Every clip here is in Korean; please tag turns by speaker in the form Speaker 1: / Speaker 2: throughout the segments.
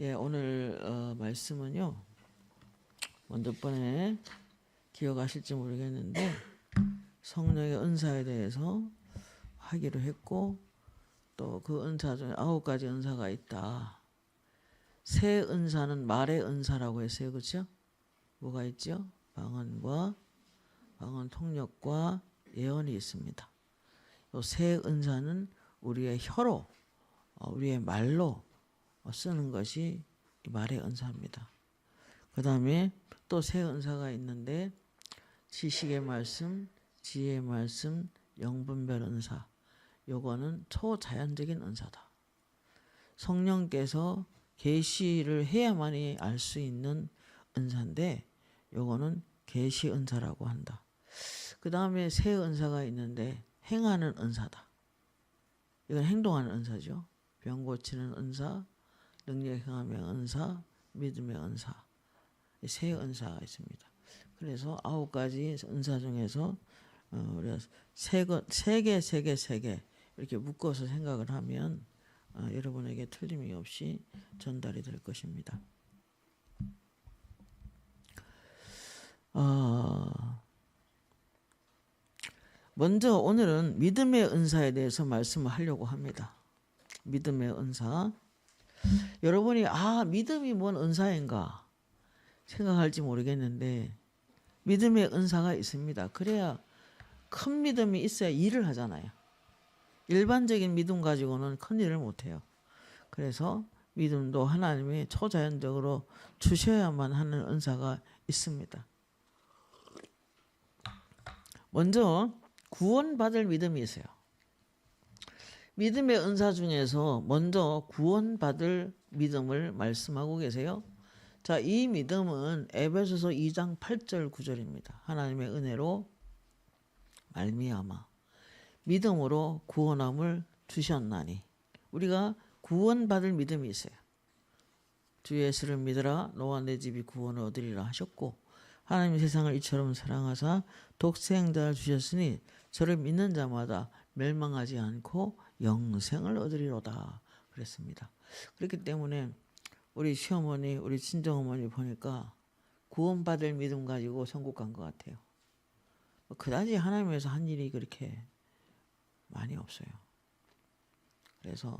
Speaker 1: 예, 오늘 말씀은요. 먼저 번에 기억하실지 모르겠는데 성령의 은사에 대해서 하기로 했고 또 그 은사 중에 9가지 은사가 있다. 새 은사는 말의 은사라고 했어요. 그렇죠? 뭐가 있죠? 방언과 방언 통역과 예언이 있습니다. 새 은사는 우리의 혀로 우리의 말로 쓰는 것이 말의 은사입니다. 그 다음에 또 새 은사가 있는데 지식의 말씀, 지혜의 말씀, 영분별 은사. 요거는 초자연적인 은사다. 성령께서 계시를 해야만이 알 수 있는 은사인데 요거는 계시 은사라고 한다. 그 다음에 새 은사가 있는데 행하는 은사다. 이건 행동하는 은사죠. 병 고치는 은사, 능력 행함의 은사, 믿음의 은사. 세 은사가 있습니다. 그래서 9가지 은사 중에서 우리가 세 개 이렇게 묶어서 생각을 하면 여러분에게 틀림이 없이 전달이 될 것입니다. 먼저 오늘은 믿음의 은사에 대해서 말씀을 하려고 합니다. 믿음의 은사. 여러분이 믿음이 뭔 은사인가 생각할지 모르겠는데 믿음의 은사가 있습니다. 그래야 큰 믿음이 있어야 일을 하잖아요. 일반적인 믿음 가지고는 큰 일을 못해요. 그래서 믿음도 하나님이 초자연적으로 주셔야만 하는 은사가 있습니다. 먼저 구원받을 믿음이 있어요. 믿음의 은사 중에서 먼저 구원받을 믿음을 말씀하고 계세요. 자, 이 믿음은 에베소서 2장 8절 9절입니다. 하나님의 은혜로 말미암아 믿음으로 구원함을 주셨나니. 우리가 구원받을 믿음이 있어요. 주 예수를 믿으라 너와 내 집이 구원을 얻으리라 하셨고 하나님이 세상을 이처럼 사랑하사 독생자를 주셨으니 저를 믿는 자마다 멸망하지 않고 영생을 얻으리로다 그랬습니다. 그렇기 때문에 우리 시어머니, 우리 친정어머니 보니까 구원받을 믿음 가지고 천국 간 것 같아요. 그다지 하나님에서 한 일이 그렇게 많이 없어요. 그래서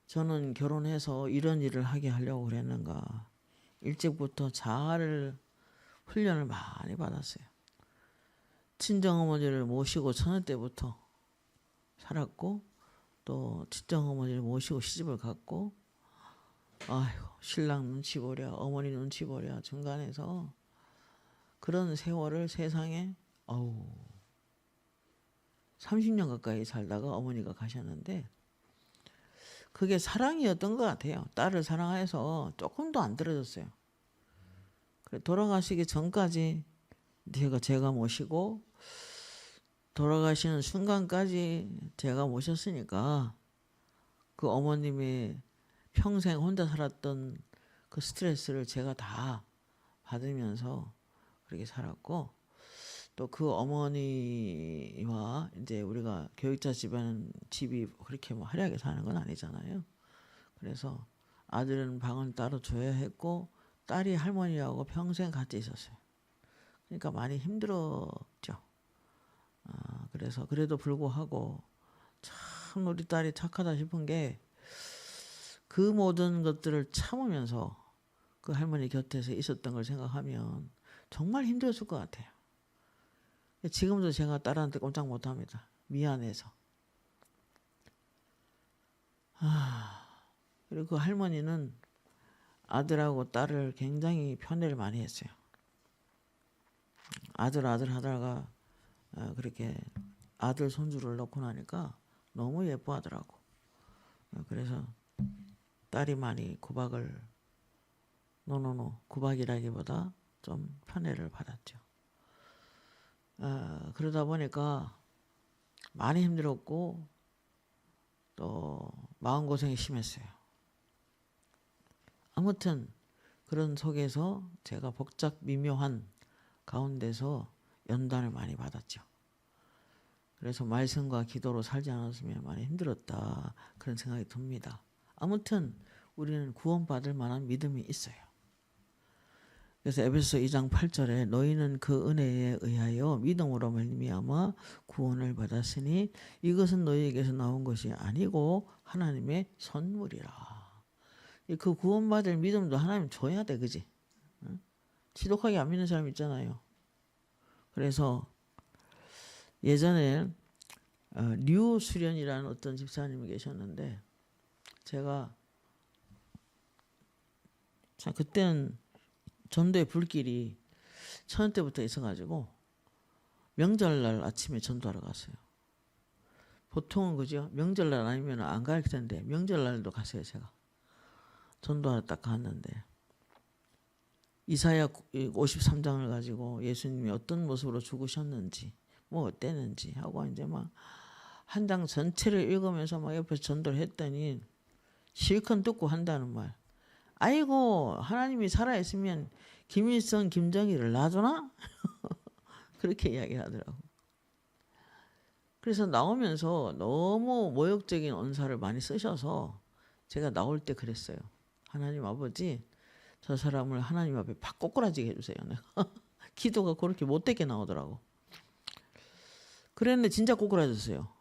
Speaker 1: 저는 결혼해서 이런 일을 하게 하려고 그랬는가. 일찍부터 자아를 훈련을 많이 받았어요. 친정어머니를 모시고 처녀 때부터 살았고 또 친정어머니를 모시고 시집을 갔고 아이고 신랑 눈치 보랴 어머니 눈치 보랴 중간에서 그런 세월을 세상에 30년 가까이 살다가 어머니가 가셨는데 그게 사랑이었던 것 같아요. 딸을 사랑해서 조금도 안 떨어졌어요. 돌아가시기 전까지 제가 모시고 돌아가시는 순간까지 제가 모셨으니까 그 어머님이 평생 혼자 살았던 그 스트레스를 제가 다 받으면서 그렇게 살았고 또 그 어머니와 이제 우리가 교육자 집이 그렇게 뭐 화려하게 사는 건 아니잖아요. 그래서 아들은 방은 따로 줘야 했고 딸이 할머니하고 평생 같이 있었어요. 그러니까 많이 힘들었죠. 그래서 그래도 불구하고 참 우리 딸이 착하다 싶은 게 그 모든 것들을 참으면서 그 할머니 곁에서 있었던 걸 생각하면 정말 힘들었을 것 같아요. 지금도 제가 딸한테 꼼짝 못합니다. 미안해서. 그리고 그 할머니는 아들하고 딸을 굉장히 편애를 많이 했어요. 아들 하다가 그렇게 아들 손주를 놓고 나니까 너무 예뻐하더라고. 그래서 딸이 많이 구박을 구박이라기보다 좀 편애를 받았죠. 그러다 보니까 많이 힘들었고 또 마음고생이 심했어요. 아무튼 그런 속에서 제가 복잡 미묘한 가운데서 연단을 많이 받았죠. 그래서 말씀과 기도로 살지 않았으면 많이 힘들었다 그런 생각이 듭니다. 아무튼 우리는 구원받을 만한 믿음이 있어요. 그래서 에베소서 2장 8절에 너희는 그 은혜에 의하여 믿음으로 말미암아 구원을 받았으니 이것은 너희에게서 나온 것이 아니고 하나님의 선물이라. 그 구원받을 믿음도 하나님 줘야 돼, 그지? 지독하게 안 믿는 사람 있잖아요. 그래서 예전에 류수련이라는 어떤 집사님이 계셨는데 제가 참 그때는 전도의 불길이 처음 때부터 있어가지고 명절날 아침에 전도하러 갔어요. 보통은 그죠? 명절날 아니면 안 갈 텐데 명절날도 갔어요. 제가 전도하러 딱 갔는데 이사야 53장을 가지고 예수님이 어떤 모습으로 죽으셨는지 뭐 어땠는지 하고 이제 막 한 장 전체를 읽으면서 막 옆에서 전도를 했더니 실컷 듣고 한다는 말. 아이고 하나님이 살아있으면 김일성, 김정일을 놔주나? 그렇게 이야기하더라고. 그래서 나오면서 너무 모욕적인 언사를 많이 쓰셔서 제가 나올 때 그랬어요. 하나님 아버지 저 사람을 하나님 앞에 팍 꼬꾸라지게 해주세요. 내가 기도가 그렇게 못되게 나오더라고. 그랬는데 진짜 꼬꾸라졌어요.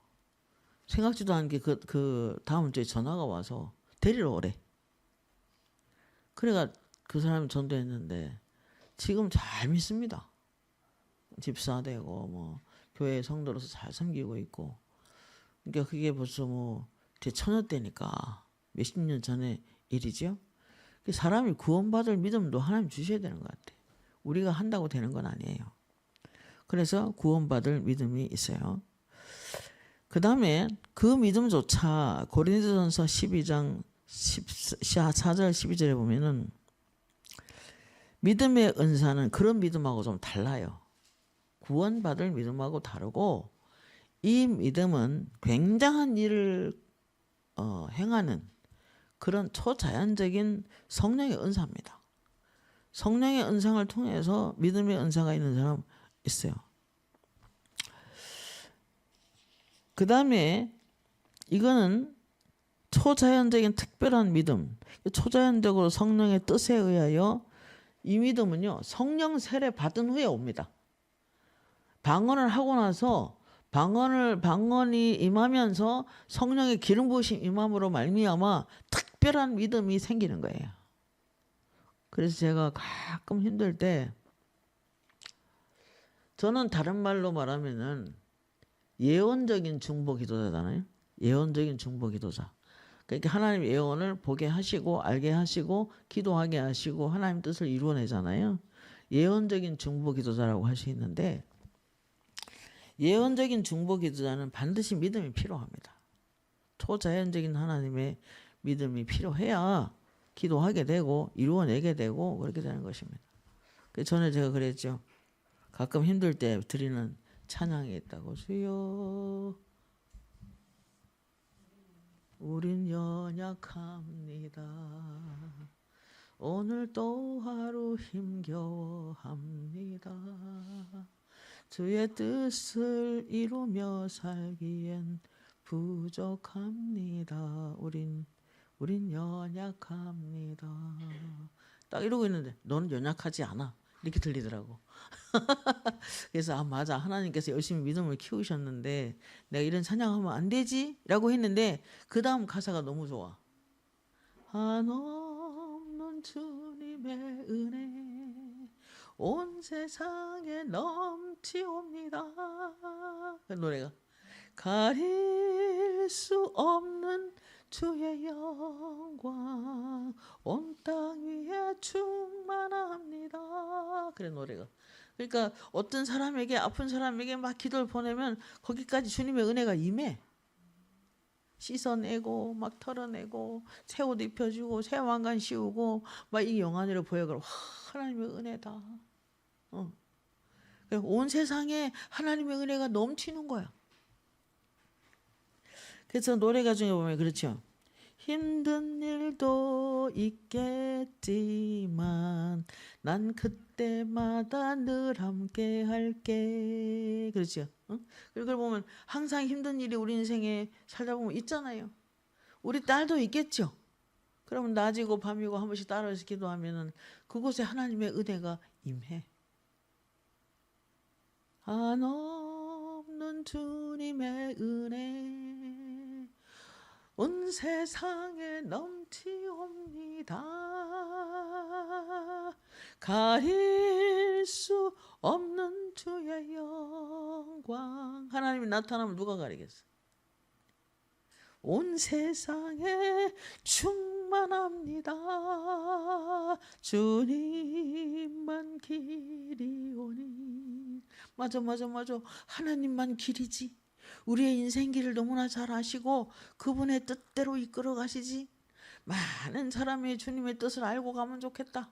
Speaker 1: 생각지도 않은 게 그 다음 주에 전화가 와서 데리러 오래. 그래가 그 사람이 전도했는데 지금 잘 믿습니다. 집사되고 뭐 교회 성도로서 잘 섬기고 있고. 그러니까 그게 벌써 뭐 제 처녀 때니까 몇십 년 전의 일이죠. 사람이 구원받을 믿음도 하나님 주셔야 되는 것 같아요. 우리가 한다고 되는 건 아니에요. 그래서 구원받을 믿음이 있어요. 그 다음에 그 믿음조차 고린도전서 12장 4절 12절에 보면은 믿음의 은사는 그런 믿음하고 좀 달라요. 구원받을 믿음하고 다르고 이 믿음은 굉장한 일을 행하는 그런 초자연적인 성령의 은사입니다. 성령의 은상을 통해서 믿음의 은사가 있는 사람 있어요. 그 다음에 이거는 초자연적인 특별한 믿음. 초자연적으로 성령의 뜻에 의하여 이 믿음은요. 성령 세례 받은 후에 옵니다. 방언을 하고 나서 방언이 임하면서 성령의 기름 부으심 임함으로 말미암아 특별한 믿음이 생기는 거예요. 그래서 제가 가끔 힘들 때 저는 다른 말로 말하면은 예언적인 중보 기도자잖아요. 예언적인 중보 기도자. 그러니까 하나님 예언을 보게 하시고 알게 하시고 기도하게 하시고 하나님 뜻을 이루어내잖아요. 예언적인 중보 기도자라고 할 수 있는데 예언적인 중보 기도자는 반드시 믿음이 필요합니다. 초자연적인 하나님의 믿음이 필요해야 기도하게 되고 이루어내게 되고 그렇게 되는 것입니다. 전에 제가 그랬죠. 가끔 힘들 때 드리는 찬양이 있다고. 주여 우린 연약합니다. 오늘 또 하루 힘겨워합니다. 주의 뜻을 이루며 살기엔 부족합니다. 우린 연약합니다. 딱 이러고 있는데 너는 연약하지 않아. 이렇게 들리더라고. 그래서 맞아. 하나님께서 열심히 믿음을 키우셨는데 내가 이런 찬양하면 안 되지? 라고 했는데 그 다음 가사가 너무 좋아. 한없는 주님의 은혜 온 세상에 넘치옵니다. 그 노래가 가릴 수 없는 주의 영광 온 땅 위에 충만합니다. 그래 노래가. 그러니까 어떤 사람에게 아픈 사람에게 막 기도를 보내면 거기까지 주님의 은혜가 임해. 씻어내고 막 털어내고 새 옷 입혀주고 새 왕관 씌우고 막 이 영안으로 보여가지고 하나님의 은혜다. 온 세상에 하나님의 은혜가 넘치는 거야. 그래서 노래가 중에 보면 그렇죠. 힘든 일도 있겠지만 난 그때마다 늘 함께 할게. 그렇죠. 그걸 보면 항상 힘든 일이 우리 인생에 살다 보면 있잖아요. 우리 딸도 있겠죠. 그러면 낮이고 밤이고 한 번씩 따라서 기도하면은 그곳에 하나님의 은혜가 임해. 한없는 주님의 은혜 온 세상에 넘치옵니다. 가릴 수 없는 주의 영광. 하나님이 나타나면 누가 가리겠어? 온 세상에 충만합니다. 주님만 길이오니. 맞아. 하나님만 길이지. 우리의 인생 길을 너무나 잘 아시고 그분의 뜻대로 이끌어 가시지. 많은 사람이 주님의 뜻을 알고 가면 좋겠다.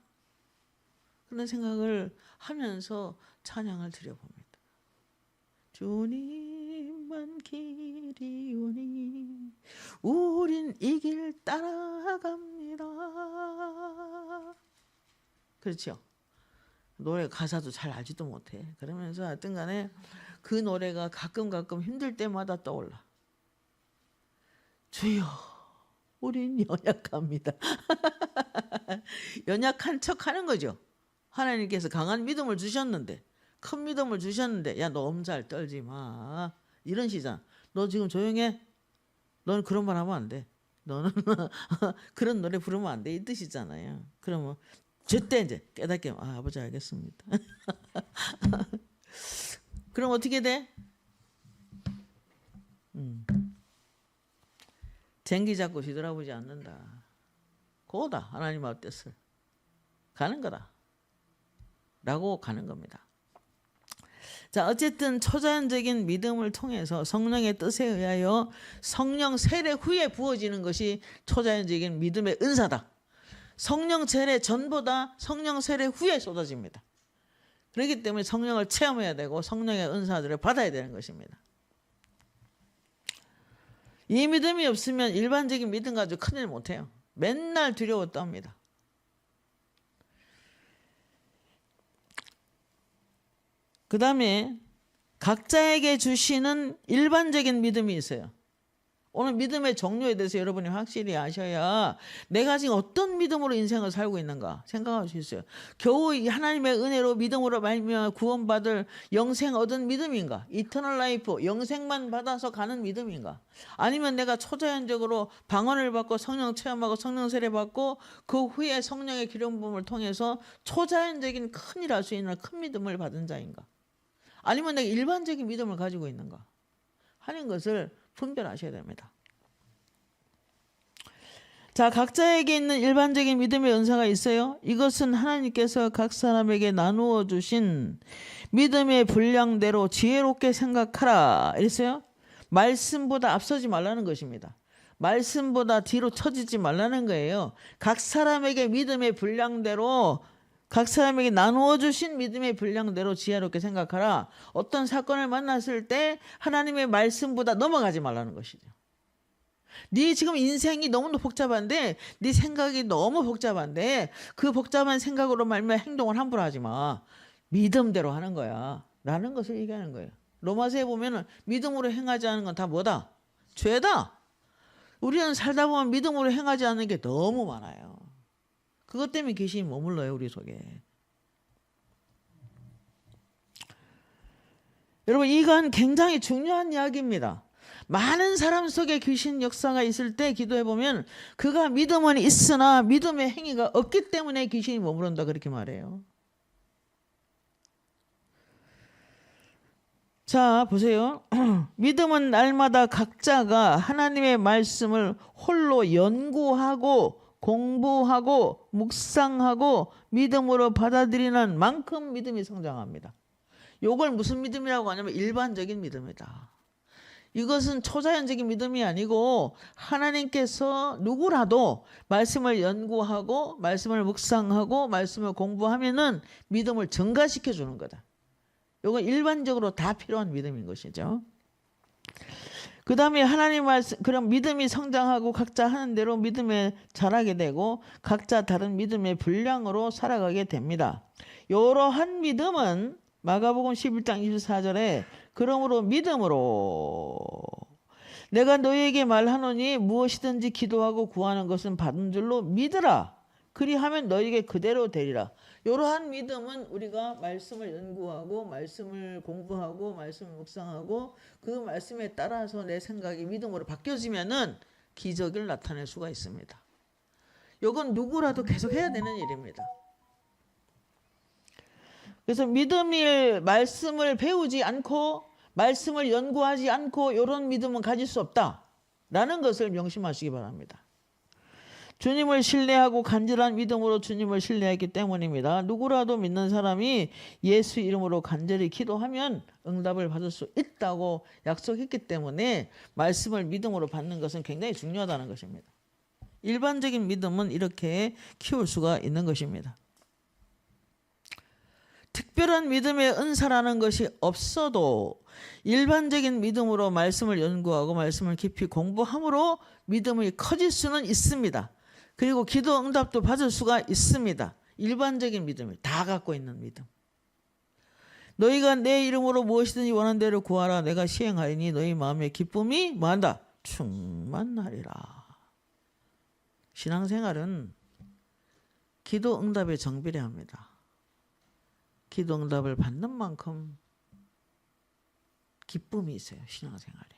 Speaker 1: 그런 생각을 하면서 찬양을 드려봅니다. 주님만 길이오니 우린 이 길 따라갑니다. 그렇죠? 노래 가사도 잘 알지도 못해. 그러면서 하여튼 간에 그 노래가 가끔 힘들 때마다 떠올라. 주여 우린 연약합니다. 연약한 척 하는 거죠. 하나님께서 강한 믿음을 주셨는데, 큰 믿음을 주셨는데, 야 너 엄살 떨지 마, 이런 시잖아. 너 지금 조용해. 너는 그런 말 하면 안 돼. 너는 그런 노래 부르면 안 돼, 이 뜻이잖아요. 그러면 제때 이제 깨닫게, 아버지 알겠습니다. 그럼 어떻게 돼? 쟁기 잡고 뒤돌아보지 않는다. 그거다. 하나님의 뜻을 가는 거다 라고 가는 겁니다. 자, 어쨌든 초자연적인 믿음을 통해서 성령의 뜻에 의하여 성령 세례 후에 부어지는 것이 초자연적인 믿음의 은사다. 성령 세례 전보다 성령 세례 후에 쏟아집니다. 그렇기 때문에 성령을 체험해야 되고 성령의 은사들을 받아야 되는 것입니다. 이 믿음이 없으면 일반적인 믿음 가지고 큰일 못해요. 맨날 두려워 떱니다. 그 다음에 각자에게 주시는 일반적인 믿음이 있어요. 오늘 믿음의 종류에 대해서 여러분이 확실히 아셔야 내가 지금 어떤 믿음으로 인생을 살고 있는가 생각할 수 있어요. 겨우 하나님의 은혜로 믿음으로 말미암아 구원받을 영생 얻은 믿음인가? 이터널 라이프, 영생만 받아서 가는 믿음인가? 아니면 내가 초자연적으로 방언을 받고 성령 체험하고 성령 세례 받고 그 후에 성령의 기름 부음을 통해서 초자연적인 큰 일 할 수 있는 큰 믿음을 받은 자인가? 아니면 내가 일반적인 믿음을 가지고 있는가 하는 것을 분별하셔야 됩니다. 자, 각자에게 있는 일반적인 믿음의 은사가 있어요. 이것은 하나님께서 각 사람에게 나누어 주신 믿음의 분량대로 지혜롭게 생각하라 이랬어요. 말씀보다 앞서지 말라는 것입니다. 말씀보다 뒤로 처지지 말라는 거예요. 각 사람에게 믿음의 분량대로, 각 사람에게 나누어 주신 믿음의 분량대로 지혜롭게 생각하라. 어떤 사건을 만났을 때 하나님의 말씀보다 넘어가지 말라는 것이죠. 네 지금 인생이 너무 복잡한데, 네 생각이 너무 복잡한데 그 복잡한 생각으로 말미암아 행동을 함부로 하지 마. 믿음대로 하는 거야 라는 것을 얘기하는 거예요. 로마서에 보면은 믿음으로 행하지 않은 건 다 뭐다? 죄다. 우리는 살다 보면 믿음으로 행하지 않는 게 너무 많아요. 그것 때문에 귀신이 머물러요 우리 속에. 여러분, 이건 굉장히 중요한 이야기입니다. 많은 사람 속에 귀신 역사가 있을 때 기도해보면 그가 믿음은 있으나 믿음의 행위가 없기 때문에 귀신이 머무른다 그렇게 말해요. 자, 보세요. 믿음은 날마다 각자가 하나님의 말씀을 홀로 연구하고 공부하고 묵상하고 믿음으로 받아들이는 만큼 믿음이 성장합니다. 이걸 무슨 믿음이라고 하냐면 일반적인 믿음이다. 이것은 초자연적인 믿음이 아니고 하나님께서 누구라도 말씀을 연구하고 말씀을 묵상하고 말씀을 공부하면은 믿음을 증가시켜 주는 거다. 이건 일반적으로 다 필요한 믿음인 것이죠. 그 다음에 하나님 말씀, 그럼 믿음이 성장하고 각자 하는 대로 믿음에 자라게 되고 각자 다른 믿음의 분량으로 살아가게 됩니다. 이러한 믿음은 마가복음 11장 24절에 그러므로 믿음으로 내가 너희에게 말하노니 무엇이든지 기도하고 구하는 것은 받은 줄로 믿으라. 그리하면 너희에게 그대로 되리라. 이러한 믿음은 우리가 말씀을 연구하고 말씀을 공부하고 말씀을 묵상하고 그 말씀에 따라서 내 생각이 믿음으로 바뀌어지면은 기적을 나타낼 수가 있습니다. 이건 누구라도 계속 해야 되는 일입니다. 그래서 믿음을 말씀을 배우지 않고 말씀을 연구하지 않고 이런 믿음은 가질 수 없다라는 것을 명심하시기 바랍니다. 주님을 신뢰하고 간절한 믿음으로 주님을 신뢰했기 때문입니다. 누구라도 믿는 사람이 예수 이름으로 간절히 기도하면 응답을 받을 수 있다고 약속했기 때문에 말씀을 믿음으로 받는 것은 굉장히 중요하다는 것입니다. 일반적인 믿음은 이렇게 키울 수가 있는 것입니다. 특별한 믿음의 은사라는 것이 없어도 일반적인 믿음으로 말씀을 연구하고 말씀을 깊이 공부함으로 믿음이 커질 수는 있습니다. 그리고 기도 응답도 받을 수가 있습니다. 일반적인 믿음을 다 갖고 있는 믿음. 너희가 내 이름으로 무엇이든지 원하는 대로 구하라. 내가 시행하리니 너희 마음의 기쁨이 뭐한다? 충만하리라. 신앙생활은 기도 응답에 정비례합니다. 기도 응답을 받는 만큼 기쁨이 있어요. 신앙생활에.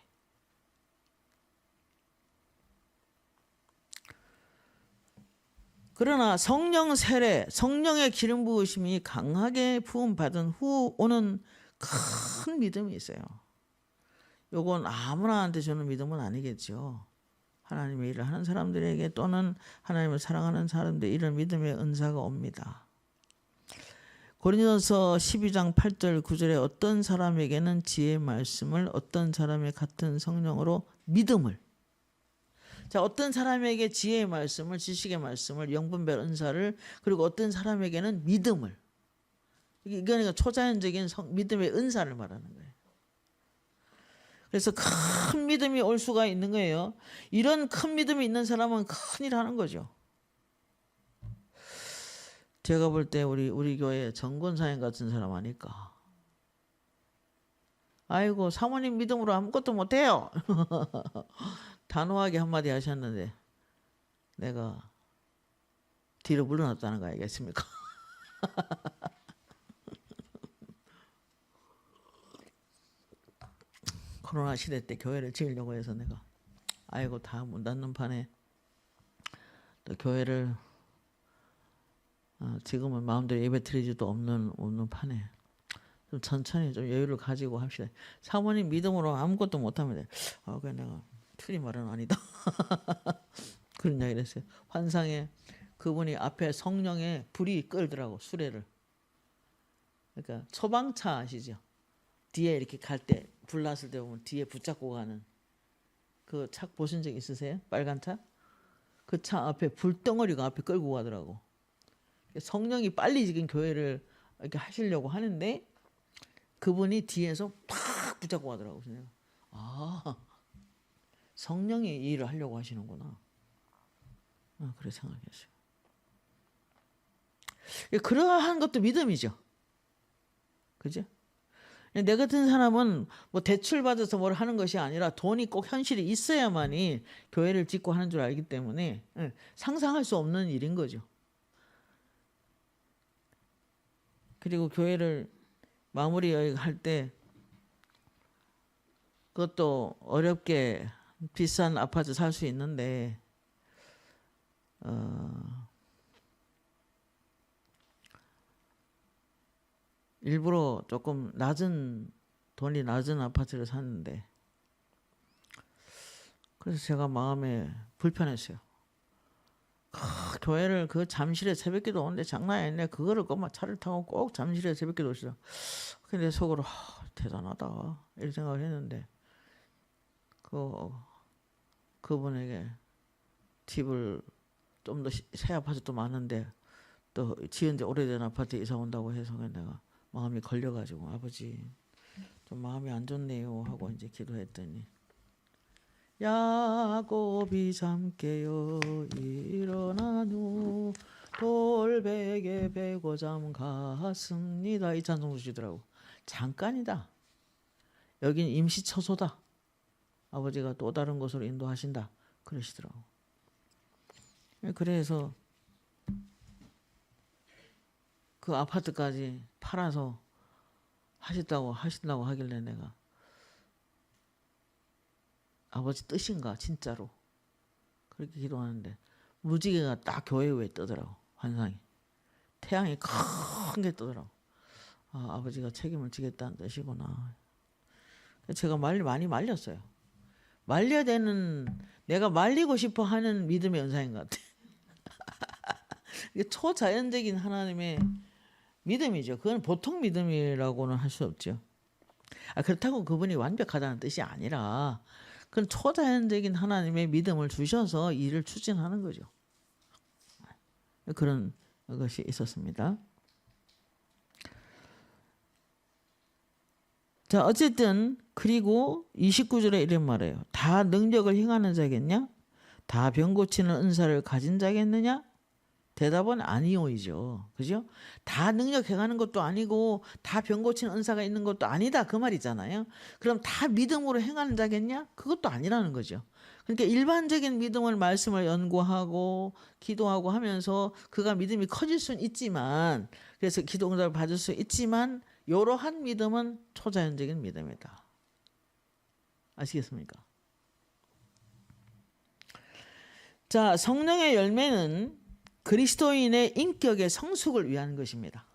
Speaker 1: 그러나 성령 세례, 성령의 기름 부으심이 강하게 부음받은 후 오는 큰 믿음이 있어요. 요건 아무나한테 주는 믿음은 아니겠죠. 하나님의 일을 하는 사람들에게 또는 하나님을 사랑하는 사람들 이런 믿음의 은사가 옵니다. 고린도서 12장 8절 9절에 어떤 사람에게는 지혜의 말씀을 어떤 사람의 같은 성령으로 믿음을 자 어떤 사람에게 지혜의 말씀을 지식의 말씀을 영분별 은사를 그리고 어떤 사람에게는 믿음을 이거는 초자연적인 믿음의 은사를 말하는 거예요. 그래서 큰 믿음이 올 수가 있는 거예요. 이런 큰 믿음이 있는 사람은 큰일 하는 거죠. 제가 볼 때 우리 교회 정권사님 같은 사람 아닐까. 아이고 사모님 믿음으로 아무것도 못해요. 단호하게 한마디 하셨는데 내가 뒤로 물러났다는 거 아니겠습니까? 코로나 시대 때 교회를 지으려고 해서 내가 아이고 다 문 닫는 판에 또 교회를 지금은 마음대로 예배 드리지도 없는 판에 좀 천천히 좀 여유를 가지고 합시다. 사모님 믿음으로 아무것도 못하면 그냥 내가 틀리 말은 아니다. 그런 이야기를 했어요. 환상에 그분이 앞에 성령의 불이 끌더라고 수레를. 그러니까 소방차 아시죠? 뒤에 이렇게 갈 때 불 났을 때 보면 뒤에 붙잡고 가는 그 차 보신 적 있으세요? 빨간 차? 그 차 앞에 불덩어리가 앞에 끌고 가더라고. 성령이 빨리 지금 교회를 이렇게 하시려고 하는데 그분이 뒤에서 팍 붙잡고 가더라고. 내가 성령이 이 일을 하려고 하시는구나. 그래 생각했어요. 그러한 것도 믿음이죠. 그죠? 내 같은 사람은 뭐 대출 받아서 뭘 하는 것이 아니라 돈이 꼭 현실이 있어야만이 교회를 짓고 하는 줄 알기 때문에 상상할 수 없는 일인 거죠. 그리고 교회를 마무리할 때 그것도 어렵게 비싼 아파트 살 수 있는데 일부러 조금 돈이 낮은 아파트를 샀는데 그래서 제가 마음에 불편했어요. 교회를 그 잠실에 새벽기도 오는데 장난이 아니네. 그거를 꼭 차를 타고 꼭 잠실에 새벽기도 오시죠. 근데 속으로 대단하다 이런 생각을 했는데 그분에게 집을 좀 더 새 아파트도 많은데 또 지은 지 오래된 아파트에 이사 온다고 해서 내가 마음이 걸려가지고 아버지 좀 마음이 안 좋네요 하고 이제 기도했더니 야곱이 잠깨어 일어나누 돌베개 베고 잠 갔습니다. 이 찬송 주시더라고. 잠깐이다. 여긴 임시처소다. 아버지가 또 다른 곳으로 인도하신다 그러시더라고. 그래서 그 아파트까지 팔아서 하신다고 하길래 내가 아버지 뜻인가 진짜로 그렇게 기도하는데 무지개가 딱 교회 위에 뜨더라고. 환상이 태양이 큰 게 뜨더라고. 아버지가 책임을 지겠다는 뜻이구나. 제가 많이 말렸어요. 말려야 되는, 내가 말리고 싶어 하는 믿음의 은사인 것 같아. 이게 초자연적인 하나님의 믿음이죠. 그건 보통 믿음이라고는 할 수 없죠. 그렇다고 그분이 완벽하다는 뜻이 아니라 그건 초자연적인 하나님의 믿음을 주셔서 일을 추진하는 거죠. 그런 것이 있었습니다. 자, 어쨌든 그리고 29절에 이런 말이에요. 다 능력을 행하는 자겠냐? 다 병 고치는 은사를 가진 자겠느냐? 대답은 아니오이죠. 그죠? 다 능력 행하는 것도 아니고 다 병 고치는 은사가 있는 것도 아니다 그 말이잖아요. 그럼 다 믿음으로 행하는 자겠냐? 그것도 아니라는 거죠. 그러니까 일반적인 믿음을 말씀을 연구하고 기도하고 하면서 그가 믿음이 커질 수는 있지만, 그래서 기도 응답을 받을 수 있지만 이러한 믿음은 초자연적인 믿음이다. 아시겠습니까? 자, 성령의 열매는 그리스도인의 인격의 성숙을 위한 것입니다.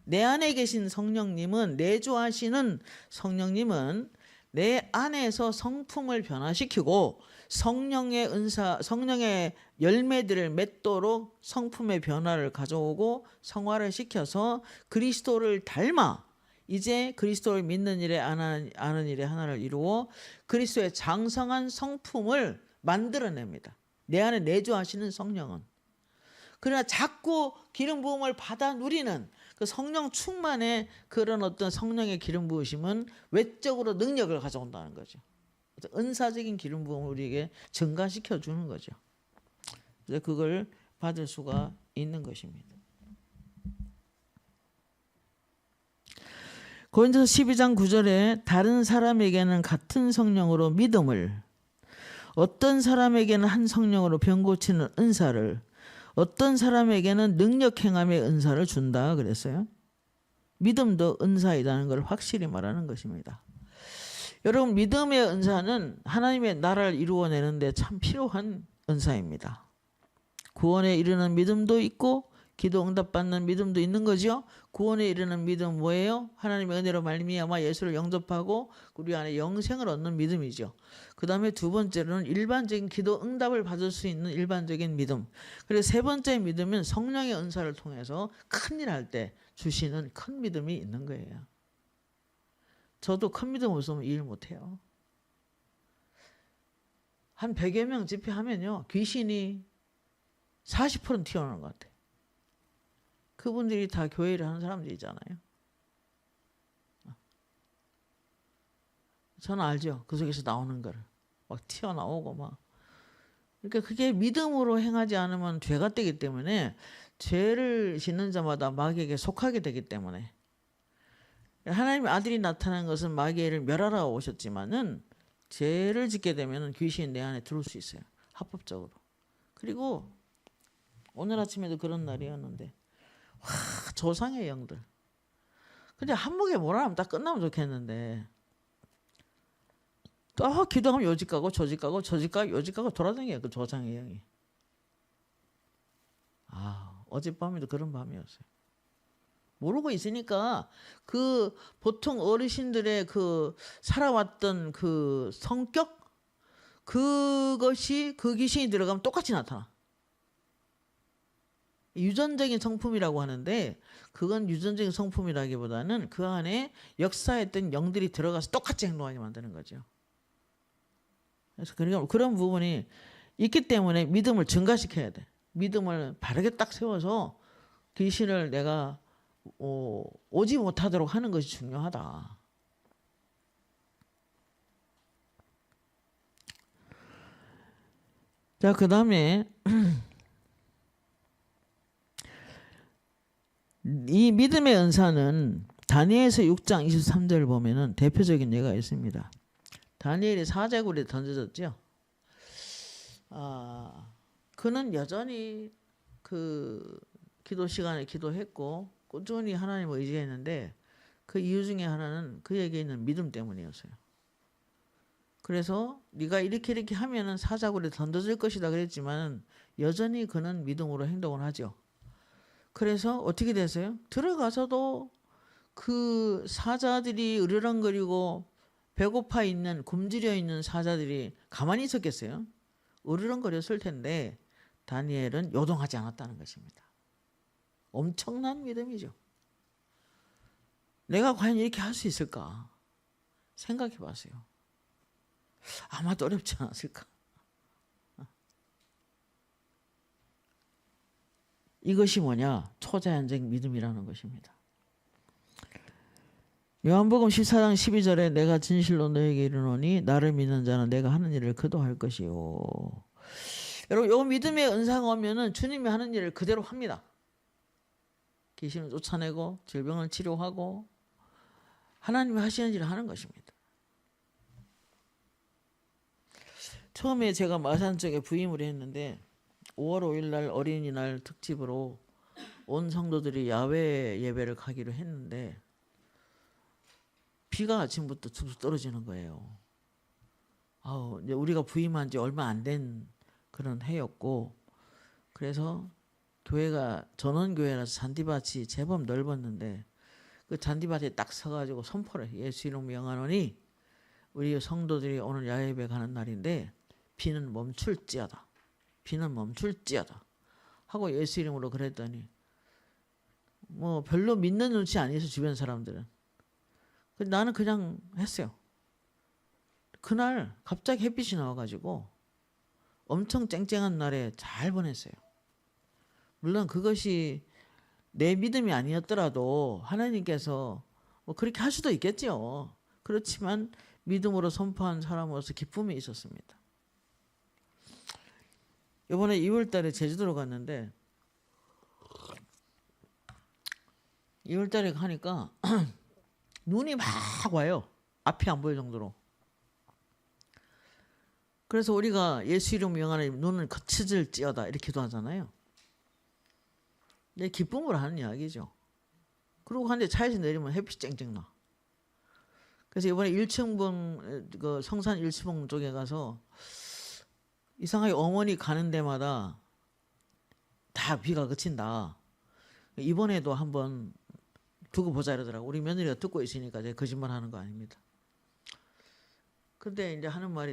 Speaker 1: 내 안에 계신 성령님은, 내주하시는 성령님은 내 안에서 성품을 변화시키고 성령의 은사, 성령의 열매들을 맺도록 성품의 변화를 가져오고 성화를 시켜서 그리스도를 닮아 이제 그리스도를 믿는 일에 아는 일에 하나를 이루어 그리스도의 장성한 성품을 만들어냅니다. 내 안에 내주하시는 성령은. 그러나 자꾸 기름 부음을 받아 누리는 그 성령 충만의 그런 어떤 성령의 기름 부으심은 외적으로 능력을 가져온다는 거죠. 은사적인 기름 부음을 우리에게 증가시켜 주는 거죠. 그래서 그걸 받을 수가 있는 것입니다. 고린도서 12장 9절에 다른 사람에게는 같은 성령으로 믿음을, 어떤 사람에게는 한 성령으로 병 고치는 은사를, 어떤 사람에게는 능력 행함의 은사를 준다 그랬어요. 믿음도 은사이라는 걸 확실히 말하는 것입니다. 여러분, 믿음의 은사는 하나님의 나라를 이루어내는데 참 필요한 은사입니다. 구원에 이르는 믿음도 있고 기도 응답받는 믿음도 있는 거죠. 구원에 이르는 믿음 뭐예요? 하나님의 은혜로 말미암아 예수를 영접하고 우리 안에 영생을 얻는 믿음이죠. 그 다음에 두 번째로는 일반적인 기도 응답을 받을 수 있는 일반적인 믿음. 그리고 세 번째 믿음은 성령의 은사를 통해서 큰일 할 때 주시는 큰 믿음이 있는 거예요. 저도 큰 믿음 없으면 일 못해요. 한 100여 명 집회하면요, 귀신이 40%는 튀어나오는 것 같아요. 그분들이 다 교회 일을 하는 사람들이잖아요. 저는 알죠. 그 속에서 나오는 거를. 막 튀어나오고 막. 그러니까 그게 믿음으로 행하지 않으면 죄가 되기 때문에, 죄를 짓는 자마다 마귀에게 속하게 되기 때문에, 하나님의 아들이 나타난 것은 마귀를 멸하러 오셨지만은 죄를 짓게 되면 귀신이 내 안에 들어올 수 있어요. 합법적으로. 그리고 오늘 아침에도 그런 날이었는데, 조상의 영들. 근데 한목에 뭐라 하면 딱 끝나면 좋겠는데, 또 기도하면 요집 가고 저집 가고 저집 가고 요집 가고 돌아다녀요. 그 조상의 영이. 어젯밤에도 그런 밤이었어요. 모르고 있으니까 그 보통 어르신들의 그 살아왔던 그 성격, 그것이 그 귀신이 들어가면 똑같이 나타나. 유전적인 성품이라고 하는데, 그건 유전적인 성품이라기보다는 그 안에 역사했던 영들이 들어가서 똑같이 행동하게 만드는 거죠. 그래서 그런 부분이 있기 때문에 믿음을 증가시켜야 돼. 믿음을 바르게 딱 세워서 귀신을 내가 오지 못하도록 하는 것이 중요하다. 자, 그 다음에 이 믿음의 은사는 다니엘서 6장 23절을 보면은 대표적인 예가 있습니다. 다니엘이 사자굴에 던져졌죠. 그는 여전히 그 기도 시간에 기도했고 꾸준히 하나님을 의지했는데 그 이유 중에 하나는 그에게 있는 믿음 때문이었어요. 그래서 네가 이렇게 하면은 사자굴에 던져질 것이다 그랬지만 여전히 그는 믿음으로 행동을 하죠. 그래서 어떻게 됐어요? 들어가서도 그 사자들이 으르렁거리고 배고파 있는 굶주려 있는 사자들이 가만히 있었겠어요? 으르렁거렸을 텐데 다니엘은 요동하지 않았다는 것입니다. 엄청난 믿음이죠. 내가 과연 이렇게 할 수 있을까? 생각해 봤어요. 아마도 어렵지 않았을까? 이것이 뭐냐? 초자연적 믿음이라는 것입니다. 요한복음 14장 12절에 내가 진실로 너에게 이르노니 나를 믿는 자는 내가 하는 일을 그도 할 것이요. 여러분, 요 믿음의 은사가 오면은 주님이 하는 일을 그대로 합니다. 귀신을 쫓아내고 질병을 치료하고 하나님이 하시는 일을 하는 것입니다. 처음에 제가 마산 쪽에 부임을 했는데 5월 5일 날 어린이날 특집으로 온 성도들이 야외 예배를 가기로 했는데 비가 아침부터 툭툭 떨어지는 거예요. 이제 우리가 부임한 지 얼마 안 된 그런 해였고 그래서 교회가 전원교회라서 잔디밭이 제법 넓었는데 그 잔디밭에 딱 서가지고 선포를 예수 이름 명하노니 우리 성도들이 오늘 야외예배 가는 날인데 비는 멈출지어다. 비는 멈출지어다. 하고 예수 이름으로 그랬더니 뭐 별로 믿는 눈치 아니어서 주변 사람들은. 나는 그냥 했어요. 그날 갑자기 햇빛이 나와가지고 엄청 쨍쨍한 날에 잘 보냈어요. 물론 그것이 내 믿음이 아니었더라도 하나님께서 뭐 그렇게 할 수도 있겠죠. 그렇지만 믿음으로 선포한 사람으로서 기쁨이 있었습니다. 이번에 2월 달에 제주도로 갔는데 2월 달에 가니까 눈이 막 와요. 앞이 안 보일 정도로. 그래서 우리가 예수 이름 명하노니 눈은 거칠지어다 이렇게 기도하잖아요. 기쁨으로 하는 이야기죠. 그러고 한데 차에서 내리면 햇빛 쨍쨍 나. 그래서 이번에 일층봉 그 성산 일층봉 쪽에 가서 이상하게 어머니 가는 데마다 다 비가 그친다. 이번에도 한번 두고 보자 이러더라고. 우리 며느리가 듣고 있으니까 제가 거짓말 하는 거 아닙니다. 근데 이제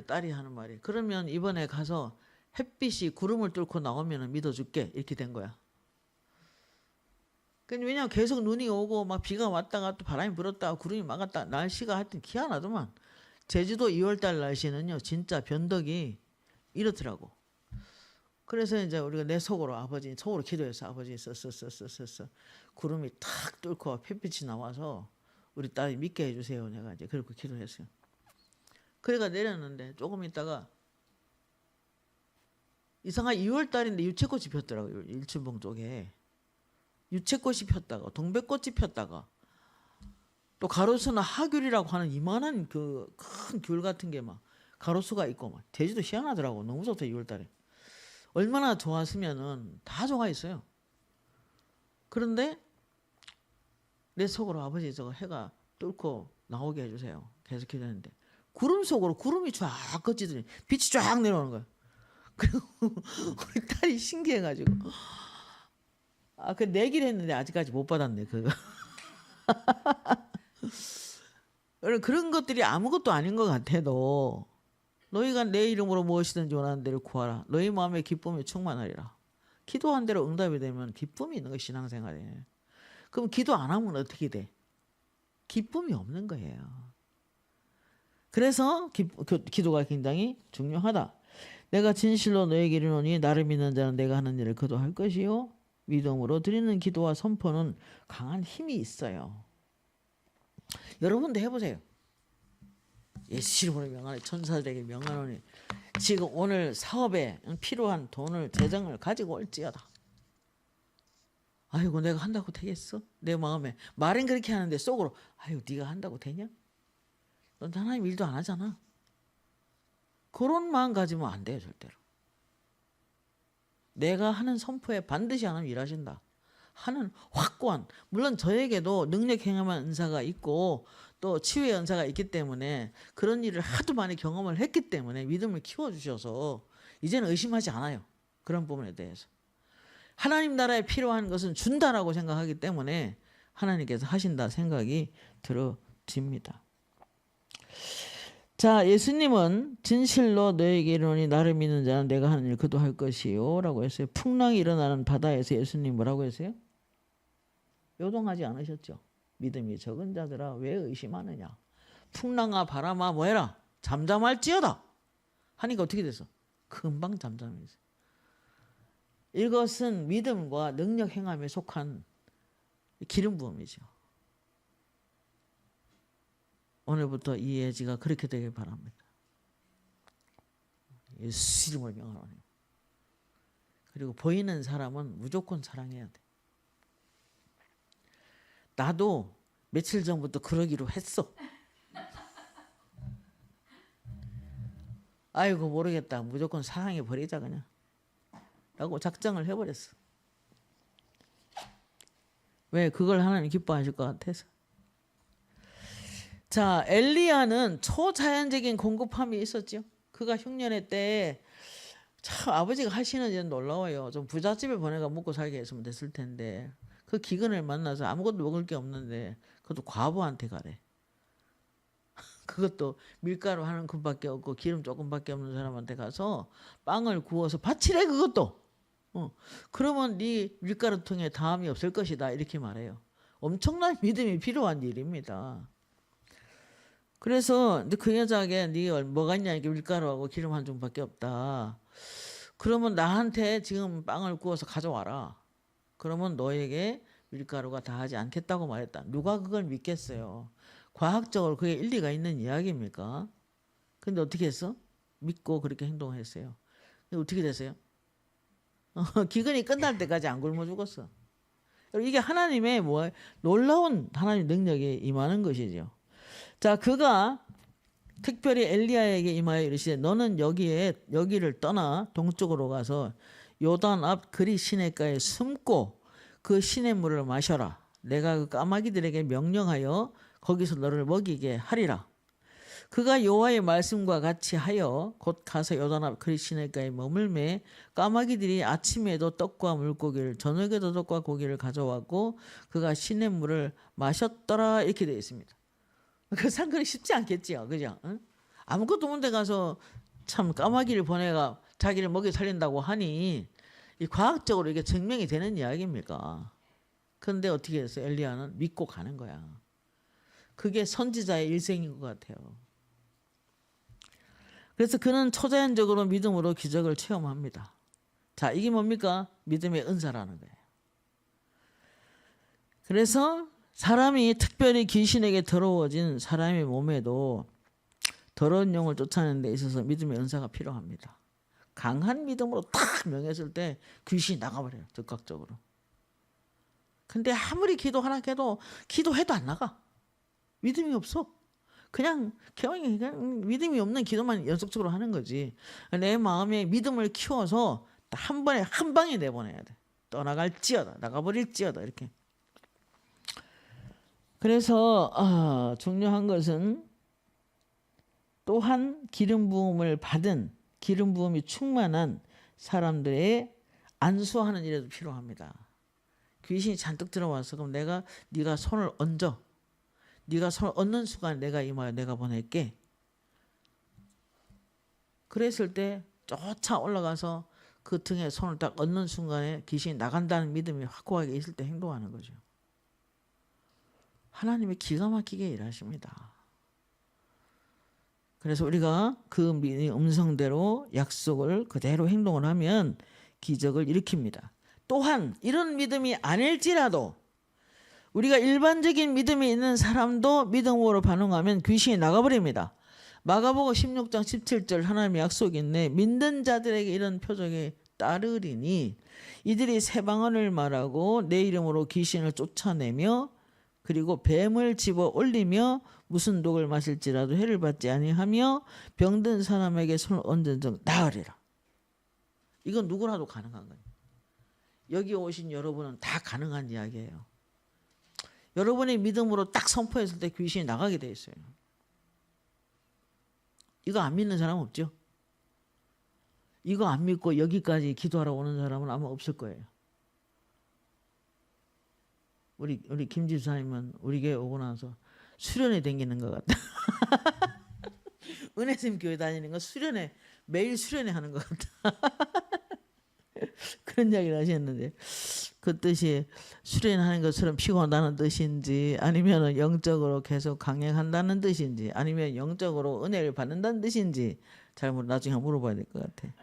Speaker 1: 딸이 하는 말이 그러면 이번에 가서 햇빛이 구름을 뚫고 나오면 믿어줄게 이렇게 된 거야. 왜냐면 계속 눈이 오고 막 비가 왔다가 또 바람이 불었다가 구름이 막았다 날씨가 하여튼 희한하더만. 제주도 2월달 날씨는요 진짜 변덕이 이렇더라고. 그래서 이제 우리가 내 속으로 기도해서 아버지 썼어 구름이 탁 뚫고 햇빛이 나와서 우리 딸이 믿게 해주세요. 내가 이제 그렇게 기도했어요. 그래가 내렸는데 조금 있다가 이상하게 2월달인데 유채꽃이 폈더라고요. 일춘봉 쪽에 유채꽃이 폈다가 동백꽃이 폈다가 또 가로수나 하귤이라고 하는 이만한 그 큰 귤 같은 게 막 가로수가 있고 막 제주도 희한하더라고. 너무 좋다 2월달에. 얼마나 좋았으면은 다 좋아 있어요. 그런데 내 속으로 아버지 저거 해가 뚫고 나오게 해주세요. 계속 기도했는데 구름 속으로 구름이 쫙 꺼지더니 빛이 쫙 내려오는 거야. 그리고 우리 딸이 신기해가지고 그 내기를 했는데 아직까지 못 받았네 그거. 그런 것들이 아무것도 아닌 것 같아도 너희가 내 이름으로 무엇이든지 원하는 대로 구하라. 너희 마음에 기쁨이 충만하리라. 기도한 대로 응답이 되면 기쁨이 있는 것이 신앙생활이에요. 그럼 기도 안 하면 어떻게 돼? 기쁨이 없는 거예요. 그래서 기도가 굉장히 중요하다. 내가 진실로 너에게 이르노니 나를 믿는 자는 내가 하는 일을 그도 할 것이요. 믿음으로 드리는 기도와 선포는 강한 힘이 있어요. 여러분도 해보세요. 예수 이름으로 명하노니 천사들에게 명하노니 지금 오늘 사업에 필요한 돈을 재정을 가지고 올지어다. 아이고 내가 한다고 되겠어? 내 마음에 말은 그렇게 하는데 속으로 아이고 네가 한다고 되냐? 넌 하나님 일도 안 하잖아. 그런 마음 가지면 안 돼요, 절대로. 내가 하는 선포에 반드시 하나님 일하신다 하는 확고한, 물론 저에게도 능력 행함한 은사가 있고 또 치유의 은사가 있기 때문에 그런 일을 하도 많이 경험을 했기 때문에 믿음을 키워주셔서 이제는 의심하지 않아요. 그런 부분에 대해서. 하나님 나라에 필요한 것은 준다라고 생각하기 때문에 하나님께서 하신다 생각이 들어집니다. 자, 예수님은 진실로 너에게 이르노니 나를 믿는 자는 내가 하는 일 그도 할 것이요 라고 했어요. 풍랑이 일어나는 바다에서 예수님 뭐라고 했어요? 요동하지 않으셨죠. 믿음이 적은 자들아 왜 의심하느냐. 풍랑아 바람아 뭐해라 잠잠할지어다 하니까 어떻게 됐어? 금방 잠잠해졌어요. 이것은 믿음과 능력 행함에 속한 기름 부음이죠. 오늘부터 이 예지가 그렇게 되길 바랍니다. 예수 이름을 명하노니. 그리고 보이는 사람은 무조건 사랑해야 돼. 나도 며칠 전부터 그러기로 했어. 아이고 모르겠다. 무조건 사랑해 버리자 그냥. 라고 작정을 해버렸어. 왜? 그걸 하나님 기뻐하실 것 같아서. 자, 엘리야는 초자연적인 공급함이 있었죠. 그가 흉년의 때에 참 아버지가 하시는 일은 놀라워요. 좀 부잣집에 보내가 먹고 살게 했으면 됐을 텐데 그 기근을 만나서 아무것도 먹을 게 없는데 그것도 과부한테 가래. 그것도 밀가루 한 움큼밖에 없고 기름 조금밖에 없는 사람한테 가서 빵을 구워서 바치래 그것도. 그러면 네 밀가루통에 다함이 없을 것이다 이렇게 말해요. 엄청난 믿음이 필요한 일입니다. 그래서 그 여자에게 네가 뭐가 있냐 이게 밀가루하고 기름 한 줌밖에 없다. 그러면 나한테 지금 빵을 구워서 가져와라. 그러면 너에게 밀가루가 다하지 않겠다고 말했다. 누가 그걸 믿겠어요? 과학적으로 그게 일리가 있는 이야기입니까? 근데 어떻게 했어? 믿고 그렇게 행동했어요. 근데 어떻게 됐어요? 기근이 끝날 때까지 안 굶어 죽었어. 이게 하나님의 놀라운 하나님 능력에 임하는 것이죠. 자, 그가 특별히 엘리야에게 임하여 이르시되 너는 여기를 떠나 동쪽으로 가서 요단 앞 그리 시냇가에 숨고 그 시냇물을 마셔라. 내가 그 까마귀들에게 명령하여 거기서 너를 먹이게 하리라. 그가 여호와의 말씀과 같이 하여 곧 가서 요단 앞 그리 시냇가에 머물매 까마귀들이 아침에도 떡과 물고기를 저녁에도 떡과 고기를 가져왔고 그가 시냇물을 마셨더라 이렇게 되어 있습니다. 그 상근이 쉽지 않겠지요, 그죠? 응? 아무것도 없는 데 가서 참 까마귀를 보내가 자기를 먹여 살린다고 하니 이 과학적으로 이게 증명이 되는 이야기입니까? 그런데 어떻게 했어요? 엘리야는 믿고 가는 거야. 그게 선지자의 일생인 것 같아요. 그래서 그는 초자연적으로 믿음으로 기적을 체험합니다. 자, 이게 뭡니까? 믿음의 은사라는 거예요. 그래서 사람이 특별히 귀신에게 더러워진 사람의 몸에도 더러운 영을 쫓아내는 데 있어서 믿음의 은사가 필요합니다. 강한 믿음으로 탁 명했을 때 귀신이 나가버려요. 즉각적으로. 근데 아무리 기도하라 해도 기도해도 안 나가. 믿음이 없어. 그냥 믿음이 없는 기도만 연속적으로 하는 거지. 내 마음에 믿음을 키워서 한 번에 한 방에 내보내야 돼. 떠나갈지어다. 나가버릴지어다. 이렇게. 그래서 중요한 것은 또한 기름 부음을 받은 기름 부음이 충만한 사람들의 안수하는 일에도 필요합니다. 귀신이 잔뜩 들어와서 그럼 네가 손을 얹어. 네가 손을 얹는 순간 내가 임하여 내가 보낼게. 그랬을 때 쫓아 올라가서 그 등에 손을 딱 얹는 순간에 귀신이 나간다는 믿음이 확고하게 있을 때 행동하는 거죠. 하나님이 기가 막히게 일하십니다. 그래서 우리가 그 음성대로 약속을 그대로 행동을 하면 기적을 일으킵니다. 또한 이런 믿음이 아닐지라도 우리가 일반적인 믿음이 있는 사람도 믿음으로 반응하면 귀신이 나가버립니다. 마가복음 16장 17절 하나님의 약속이 있네. 믿는 자들에게 이런 표적이 따르리니 이들이 새 방언을 말하고 내 이름으로 귀신을 쫓아내며 그리고 뱀을 집어 올리며 무슨 독을 마실지라도 해를 받지 아니하며 병든 사람에게 손을 얹은 적 나으리라. 이건 누구라도 가능한 거예요. 여기 오신 여러분은 다 가능한 이야기예요. 여러분의 믿음으로 딱 선포했을 때 귀신이 나가게 돼 있어요. 이거 안 믿는 사람 없죠? 이거 안 믿고 여기까지 기도하러 오는 사람은 아마 없을 거예요. 우리 김 집사님은 우리 교회 오고 나서 수련회 다니는 것 같다. 은혜쌤 교회 다니는 거 수련회, 매일 수련회 하는 것 같다. 그런 이야기를 하셨는데 그 뜻이 수련하는 것처럼 피곤하다는 뜻인지 아니면 영적으로 계속 강력한다는 뜻인지 아니면 영적으로 은혜를 받는다는 뜻인지 잘 나중에 물어봐야 될 것 같아.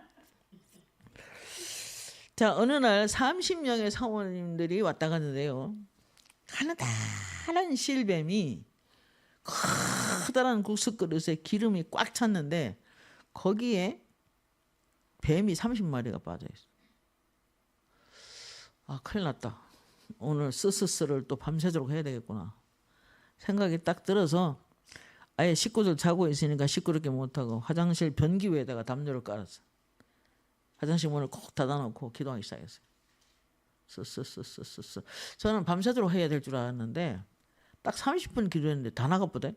Speaker 1: 자, 어느 날 30명의 사모님들이 왔다 갔는데요. 가느다란 실뱀이 커다란 국수 그릇에 기름이 꽉 찼는데 거기에 뱀이 30마리가 빠져 있어. 아, 큰일 났다. 오늘 스스스를 또 밤새도록 해야 되겠구나. 생각이 딱 들어서 아예 식구들 자고 있으니까 시끄럽게 못하고 화장실 변기 위에다가 담요를 깔았어. 화장실 문을 콕 닫아놓고 기도하기 시작했어요. 스스스스스. 저는 밤새도록 해야 될 줄 알았는데 딱 30분 기도했는데 다 나갔거든.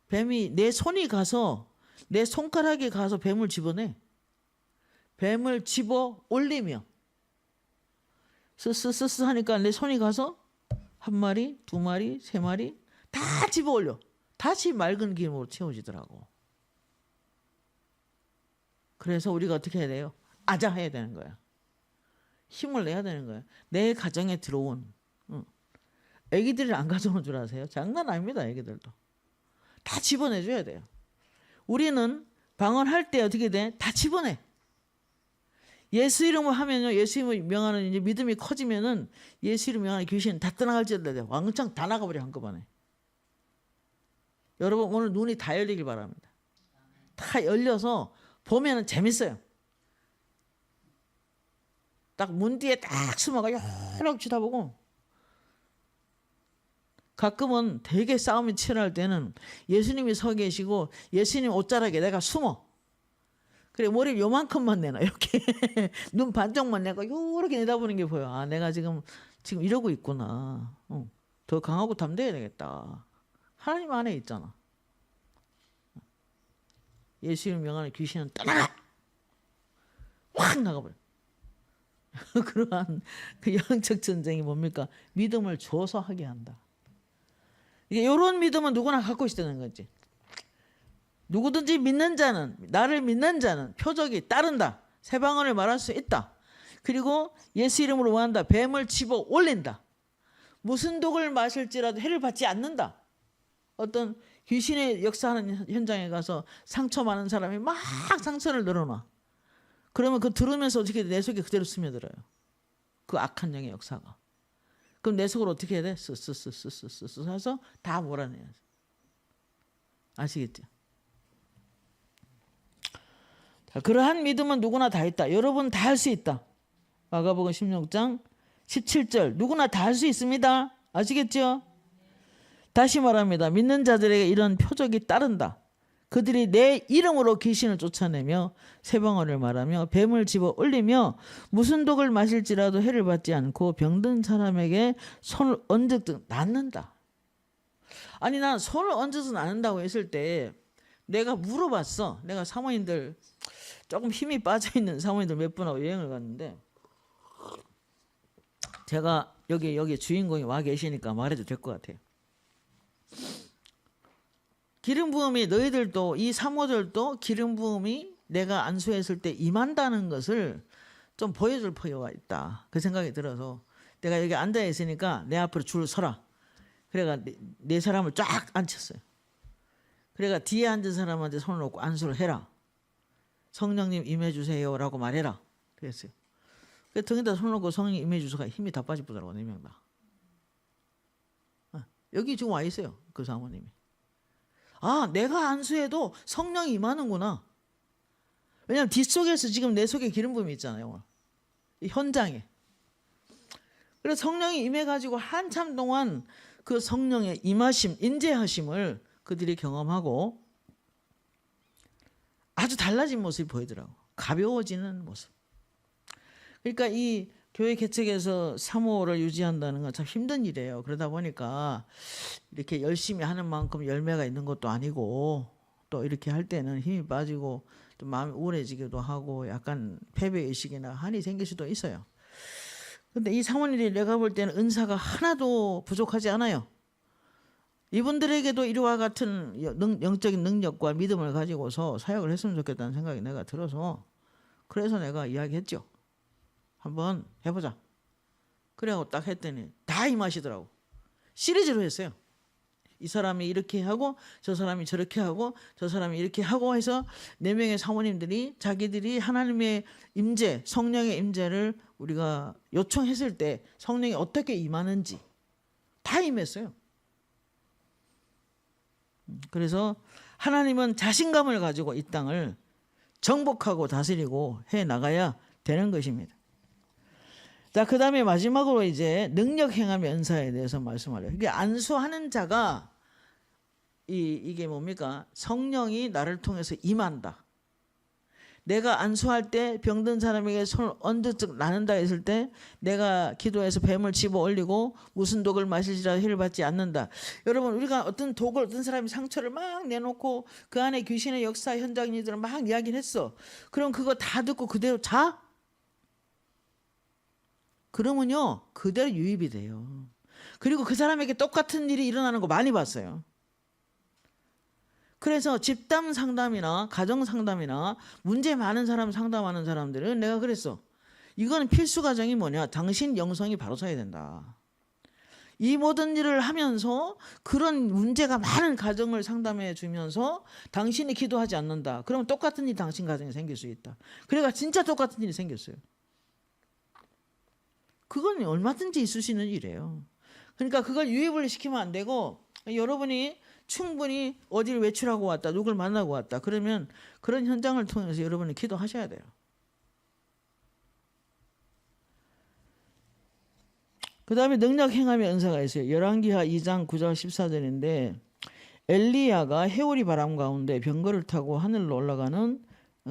Speaker 1: 뱀이 내 손이 가서 내 손가락에 가서 뱀을 집어내. 뱀을 집어 올리며 스스스스 하니까 내 손이 가서 한 마리, 두 마리, 세 마리 다 집어 올려. 다시 맑은 기름으로 채워지더라고. 그래서 우리가 어떻게 해야 돼요? 아자해야 되는 거야. 힘을 내야 되는 거야. 내 가정에 들어온 애기들을 안 가져오는 줄 아세요? 장난 아닙니다. 애기들도. 다 집어내줘야 돼요. 우리는 방언할 때 어떻게 돼? 다 집어내. 예수 이름을 하면요. 예수 이름을 명하는 이제 믿음이 커지면은 예수 이름 명하는 귀신 다 떠나갈지어다 왕창 다 나가버려 한꺼번에. 여러분 오늘 눈이 다 열리길 바랍니다. 다 열려서 보면은 재밌어요. 딱 문 뒤에 딱 숨어가 여러 쳐다보고 가끔은 되게 싸움이 치열할 때는 예수님이 서 계시고 예수님 옷자락에 내가 숨어. 그래 머리를 요만큼만 내놔 이렇게 눈 반쪽만 내고 이렇게 내다보는 게 보여. 아 내가 지금 이러고 있구나. 더 강하고 담대해야 되겠다. 하나님 안에 있잖아. 예수님 명하는 귀신은 떠나가. 확 나가버려. 그러한 그 영적 전쟁이 뭡니까? 믿음을 줘서 하게 한다. 이게 이런 믿음은 누구나 갖고 있다는 거지. 누구든지 믿는 자는 나를 믿는 자는 표적이 따른다. 새 방언을 말할 수 있다. 그리고 예수 이름으로 원한다. 뱀을 집어 올린다. 무슨 독을 마실지라도 해를 받지 않는다. 어떤 귀신의 역사하는 현장에 가서 상처 많은 사람이 막 상처를 늘어놔. 그러면 그 들으면서 어떻게 내 속에 그대로 스며들어요. 그 악한 영의 역사가. 그럼 내 속으로 어떻게 해야 돼? 스스스스스스 해서 다 몰아내야지. 아시겠죠? 자, 그러한 믿음은 누구나 다 있다. 여러분 다 할 수 있다. 마가복음 16장 17절 누구나 다 할 수 있습니다. 아시겠죠? 다시 말합니다. 믿는 자들에게 이런 표적이 따른다. 그들이 내 이름으로 귀신을 쫓아내며 새 방언을 말하며 뱀을 집어 올리며 무슨 독을 마실지라도 해를 받지 않고 병든 사람에게 손을 얹듯 낫는다. 아니 난 손을 얹어서 낫는다고 했을 때 내가 물어봤어. 내가 사모님들 조금 힘이 빠져있는 사모님들 몇 분하고 여행을 갔는데 제가 여기 주인공이 와 계시니까 말해도 될 것 같아요. 기름 부음이 너희들도 이 사모들도 기름 부음이 내가 안수했을 때 임한다는 것을 좀 보여줄 필요가 있다. 그 생각이 들어서 내가 여기 앉아 있으니까 내 앞으로 줄 서라. 그래가 네 사람을 쫙 앉혔어요. 그래가 뒤에 앉은 사람한테 손을 놓고 안수를 해라. 성령님 임해주세요라고 말해라. 그랬어요. 그 등에다 손을 놓고 성령님 임해주세요가 힘이 다 빠지더라고 4명 다. 여기 지금 와 있어요. 그 사모님이. 아 내가 안수해도 성령이 임하는구나. 왜냐하면 뒷속에서 지금 내 속에 기름 부음이 있잖아요. 이 현장에. 그래서 성령이 임해가지고 한참 동안 그 성령의 임하심, 인재하심을 그들이 경험하고 아주 달라진 모습이 보이더라고. 가벼워지는 모습. 그러니까 이 교회 개척에서 사모를 유지한다는 건 참 힘든 일이에요. 그러다 보니까 이렇게 열심히 하는 만큼 열매가 있는 것도 아니고 또 이렇게 할 때는 힘이 빠지고 또 마음이 우울해지기도 하고 약간 패배의식이나 한이 생길 수도 있어요. 근데 이 사모님들이 내가 볼 때는 은사가 하나도 부족하지 않아요. 이분들에게도 이와 같은 영적인 능력과 믿음을 가지고서 사역을 했으면 좋겠다는 생각이 내가 들어서 그래서 내가 이야기했죠. 한번 해보자. 그래갖고 딱 했더니 다 임하시더라고. 시리즈로 했어요. 이 사람이 이렇게 하고 저 사람이 저렇게 하고 저 사람이 이렇게 하고 해서 4명의 사모님들이 자기들이 하나님의 임재, 성령의 임재를 우리가 요청했을 때 성령이 어떻게 임하는지 다 임했어요. 그래서 하나님은 자신감을 가지고 이 땅을 정복하고 다스리고 해 나가야 되는 것입니다. 자, 그 다음에 마지막으로 이제 능력 행함의 은사에 대해서 말씀하려고. 이게 안수하는 자가 이게 뭡니까? 성령이 나를 통해서 임한다. 내가 안수할 때 병든 사람에게 손을 언뜻 나는다 했을 때 내가 기도해서 뱀을 집어 올리고 무슨 독을 마실지라 해를 받지 않는다. 여러분, 우리가 어떤 독을 어떤 사람이 상처를 막 내놓고 그 안에 귀신의 역사 현장인들은 막 이야기를 했어. 그럼 그거 다 듣고 그대로 자? 그러면요 그대로 유입이 돼요. 그리고 그 사람에게 똑같은 일이 일어나는 거 많이 봤어요. 그래서 집단 상담이나 가정 상담이나 문제 많은 사람 상담하는 사람들은 내가 그랬어. 이거는 필수 과정이 뭐냐? 당신 영성이 바로 서야 된다. 이 모든 일을 하면서 그런 문제가 많은 가정을 상담해 주면서 당신이 기도하지 않는다. 그러면 똑같은 일이 당신 가정에 생길 수 있다. 그러니까 진짜 똑같은 일이 생겼어요. 그건 얼마든지 있을 수 있는 일이에요. 그러니까 그걸 유입을 시키면 안 되고 여러분이 충분히 어디를 외출하고 왔다, 누굴 만나고 왔다. 그러면 그런 현장을 통해서 여러분이 기도하셔야 돼요. 그 다음에 능력 행함의 은사가 있어요. 열왕기하 2장 9절 14절인데 엘리야가 해오리 바람 가운데 병거를 타고 하늘로 올라가는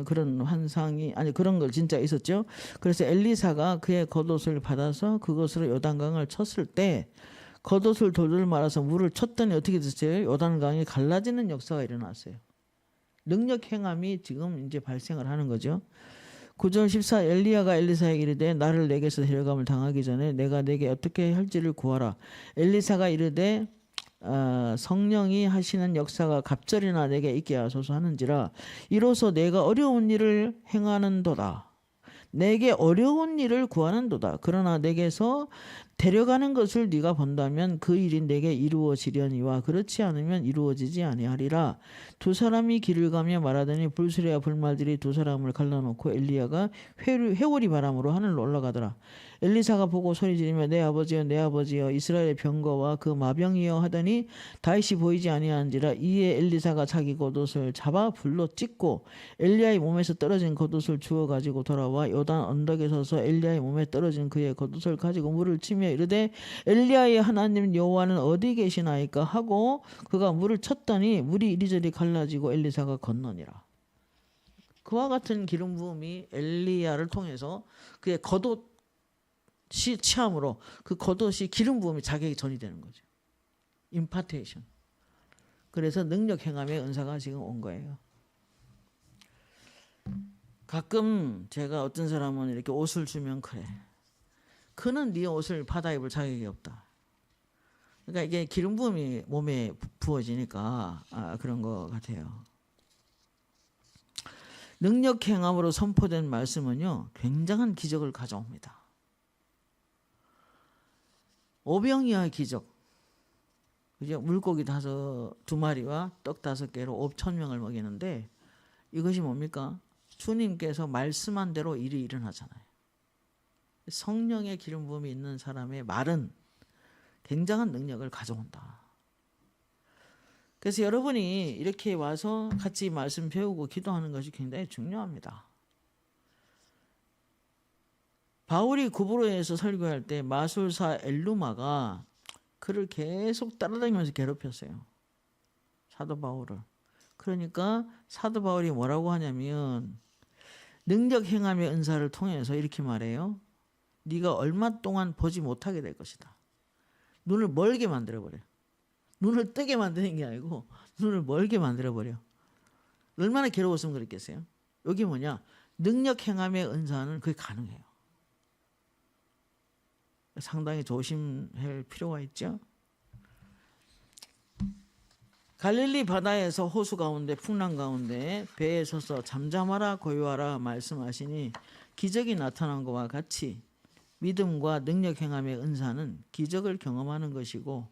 Speaker 1: 그런 환상이 아니 그런 걸 진짜 있었죠. 그래서 엘리사가 그의 겉옷을 받아서 그것으로 요단강을 쳤을 때 겉옷을 돌돌 말아서 물을 쳤더니 어떻게 됐어요? 요단강이 갈라지는 역사가 일어났어요. 능력 행함이 지금 이제 발생을 하는 거죠. 9절 14 엘리야가 엘리사에게 이르되 나를 내게서 데려감을 당하기 전에 내가 내게 어떻게 할지를 구하라. 엘리사가 이르되 성령이 하시는 역사가 갑절이나 내게 있게 하소서 하는지라 이로써 내가 어려운 일을 행하는도다. 내게 어려운 일을 구하는도다. 그러나 내게서 데려가는 것을 네가 본다면 그 일이 내게 이루어지려니와 그렇지 않으면 이루어지지 아니하리라. 두 사람이 길을 가며 말하더니 불수레와 불말들이 두 사람을 갈라놓고 엘리야가 회오리 바람으로 하늘로 올라가더라. 엘리사가 보고 소리 지르며 내 아버지여 내 아버지여 이스라엘의 병거와 그 마병이여 하더니 다윗이 보이지 아니한지라. 이에 엘리사가 자기 겉옷을 잡아 불로 찢고 엘리야의 몸에서 떨어진 겉옷을 주워 가지고 돌아와 요단 언덕에 서서 엘리야의 몸에 떨어진 그의 겉옷을 가지고 물을 치며 이르되 엘리야의 하나님 여호와는 어디 계시나이까 하고 그가 물을 쳤더니 물이 이리저리 갈라지고 엘리사가 건너니라. 그와 같은 기름 부음이 엘리야를 통해서 그의 겉옷이 취함으로 그 겉옷이 기름 부음이 자기에게 전이 되는 거죠. 임파테이션. 그래서 능력 행함의 은사가 지금 온 거예요. 가끔 제가 어떤 사람은 이렇게 옷을 주면 그래. 그는 네 옷을 받아 입을 자격이 없다. 그러니까 이게 기름 부음이 몸에 부어지니까 그런 것 같아요. 능력 행함으로 선포된 말씀은요 굉장한 기적을 가져옵니다. 오병이어의 기적, 그죠? 물고기 2마리와 떡 5개로 5,000명을 먹이는데 이것이 뭡니까? 주님께서 말씀한 대로 일이 일어나잖아요. 성령의 기름 부음이 있는 사람의 말은 굉장한 능력을 가져온다. 그래서 여러분이 이렇게 와서 같이 말씀 배우고 기도하는 것이 굉장히 중요합니다. 바울이 구브로에서 설교할 때 마술사 엘루마가 그를 계속 따라다니면서 괴롭혔어요. 사도 바울을. 그러니까 사도 바울이 뭐라고 하냐면 능력 행함의 은사를 통해서 이렇게 말해요. 네가 얼마 동안 보지 못하게 될 것이다. 눈을 멀게 만들어버려. 눈을 뜨게 만드는 게 아니고 눈을 멀게 만들어버려. 얼마나 괴로웠으면 그랬겠어요. 여기 뭐냐? 능력 행함의 은사는 그게 가능해요. 상당히 조심할 필요가 있죠. 갈릴리 바다에서 호수 가운데 풍랑 가운데 배에 서서 잠잠하라 고요하라 말씀하시니 기적이 나타난 것과 같이 믿음과 능력 행함의 은사는 기적을 경험하는 것이고,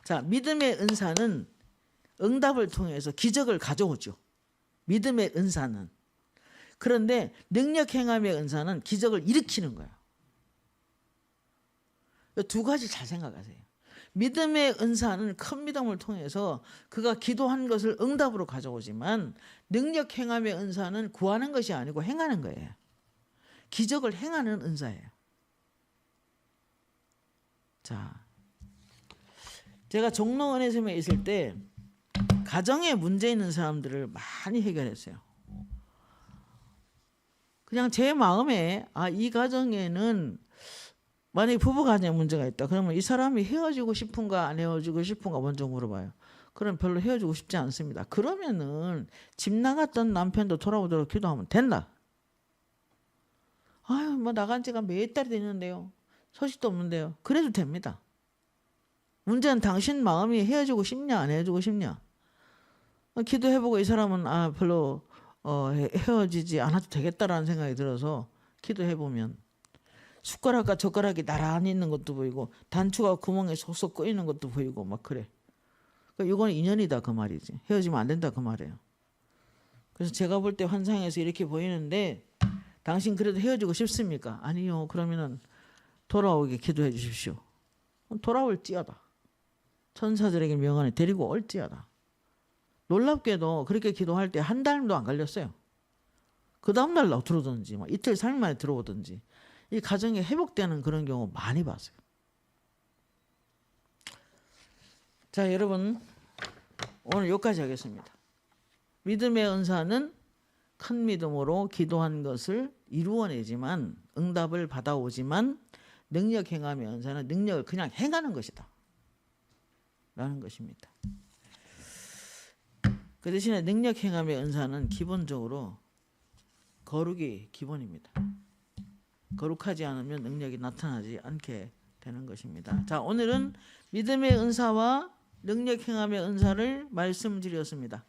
Speaker 1: 자, 믿음의 은사는 응답을 통해서 기적을 가져오죠. 믿음의 은사는. 그런데 능력 행함의 은사는 기적을 일으키는 거예요. 두 가지 잘 생각하세요. 믿음의 은사는 큰 믿음을 통해서 그가 기도한 것을 응답으로 가져오지만 능력 행함의 은사는 구하는 것이 아니고 행하는 거예요. 기적을 행하는 은사예요. 자, 제가 종로 은혜샘에 있을 때 가정에 문제 있는 사람들을 많이 해결했어요. 그냥 제 마음에 이 가정에는 만약에 부부간에 문제가 있다. 그러면 이 사람이 헤어지고 싶은가 안 헤어지고 싶은가 먼저 물어봐요. 그럼 별로 헤어지고 싶지 않습니다. 그러면은 집 나갔던 남편도 돌아오도록 기도하면 된다. 아유, 뭐 나간 지가 몇 달이 됐는데요. 소식도 없는데요. 그래도 됩니다. 문제는 당신 마음이 헤어지고 싶냐 안 헤어지고 싶냐. 기도해보고 이 사람은 별로 헤어지지 않아도 되겠다라는 생각이 들어서 기도해보면 숟가락과 젓가락이 나란히 있는 것도 보이고 단추가 구멍에 쏙쏙 꼬이는 것도 보이고 막 그래. 그러니까 이건 인연이다 그 말이지. 헤어지면 안 된다 그 말이에요. 그래서 제가 볼 때 환상에서 이렇게 보이는데 당신 그래도 헤어지고 싶습니까? 아니요. 그러면은 돌아오게 기도해 주십시오. 돌아올지어다. 천사들에게 명하니 데리고 올지어다. 놀랍게도 그렇게 기도할 때 한 달도 안 걸렸어요. 그 다음날 들어오든지 막 이틀 3일 만에 들어오든지 이 가정이 회복되는 그런 경우 많이 봤어요. 자, 여러분 오늘 여기까지 하겠습니다. 믿음의 은사는 큰 믿음으로 기도한 것을 이루어내지만 응답을 받아오지만 능력 행함의 은사는 능력을 그냥 행하는 것이다 라는 것입니다. 그 대신에 능력 행함의 은사는 기본적으로 거룩이 기본입니다. 거룩하지 않으면 능력이 나타나지 않게 되는 것입니다. 자, 오늘은 믿음의 은사와 능력 행함의 은사를 말씀드렸습니다.